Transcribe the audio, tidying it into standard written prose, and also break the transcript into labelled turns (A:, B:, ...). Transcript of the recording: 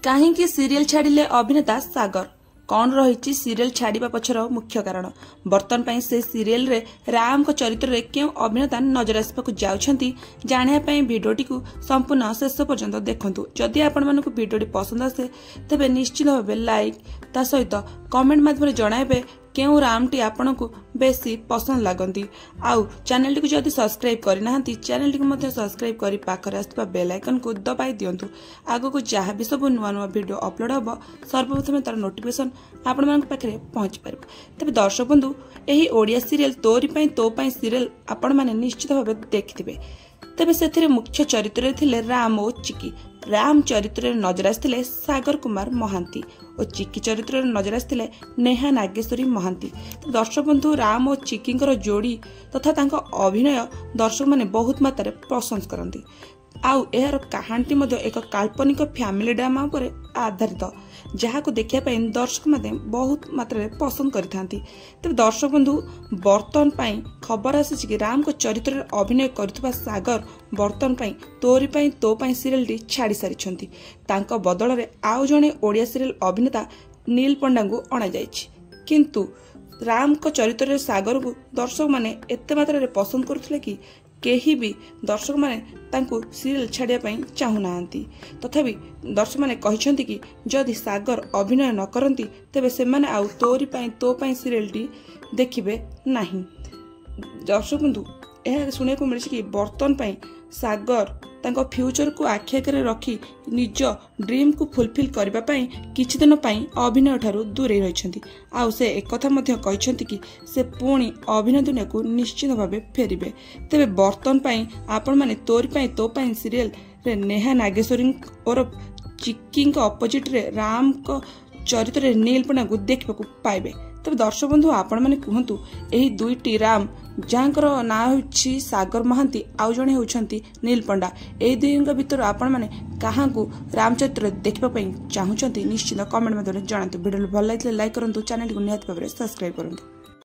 A: कहीं सीरियल छाड़िले अभिनेता सागर कौन रही सीरियल छाड़ा पछर मुख्य कारण बर्तन पर से सीरियल रे राम को चरित्र रे क्यों अभिनेता नजर आसपाक जाउछंती जानिया भिडियोटी को संपूर्ण शेष पर्यंत देखंतु। जदि आपण मानकु भिडियोटी पसंद आसे तेबे निश्चित भाव लाइक ता सहित कमेंट माध्यम जणाइबे केउ रामटी आपनकु बेसी पसंद लागंती। आउ चैनल टी को जदि सब्सक्राइब करना चैनल टी को सब्सक्राइब करी पाखरे आसुवा बेल आइकन को दबाई दियंतु। आगो को जहाँ भी सब नुआ नुआ वीडियो अपलोड हम सर्वप्रथम तार नोटिफिकेशन आपण मान पाखे पहुंच पार। तबे दर्शक बंधु एही ओडिया सीरियल तोरी पई तो पई सीरियल आपण माने निश्चित भाव देखिथिबे। तबे सेथिरे मुख्य चरित्र थिले राम और चिकी। राम चरित्र नजर आसते सागर कुमार महांती और चिकी चरित्र नजर आसते नेहा नागेश्वरी महांती। दर्शक बंधु राम और चिकी जोड़ी तथा तांको अभिनय दर्शक माने बहुत मात्रा प्रशंसा करती। आउ यार कहानी एक काल्पनिक फैमिली ड्रामा पर आधारित जहाँ को देखा दर्शक माने बहुत मात्रा पसंद करथांती। तबे दर्शक बंधु बर्तन पाई खबर आसी कि राम को चरित्र अभिनय करथुबा सागर बर्तन पाई तोरी पाई तो पाई सीरियल टी छाड़ी सारी तांको बदल रे आउ जणे ओडिया सीरियल अभिनेता नील पंडा को अणा जायछि। किंतु राम को चरित्र सागर को दर्शक माने एते मात्रा रे पसंद करथले कि केही भी दर्शक माने तांको सीरियल छाड़िया पई चाहू नांती। तथापि दर्शक माने कहिसंती कि जदि सागर अभिनय न करंती तेबे से माने आउ तोरी पई तो पई सीरियल टी देखिबे नाही। दर्शक बंधु यह सुने को मिली कि बर्तन पई सागर तांको फ्यूचर को आखि आगे रखी निज ड्रीम को फुलफिल करबा पई किछि दिन पई अभिनय ठारू दूरे रहिसंती। आउ से एक कथा मध्य कहिसंती कि से पुणी अभिनय दुनिया को निश्चित भावे फेरिबे। तेबे बर्तन पई आपण माने तोरी पई तो पई सीरियल रे नेहा नागेश्वरी और चिक्की अपोजिट रे राम को चरित्र रे नील पंडा को देखा पाइबे। तबे दर्शक बंधु आपण माने कहंतु एही दुईटी राम जहाँकर ना होछि सागर महांती आउ जणे होछंती नील पंडा एही दुईଙ୍କ भितर आपण माने काहाकू रामचरित्र देखबा पई चाहुचंती निश्चित कमेंट में जणातु। वीडियो भल लागिले लाइक करंतु चैनल को निहात भाबरे सब्सक्राइब करंतु।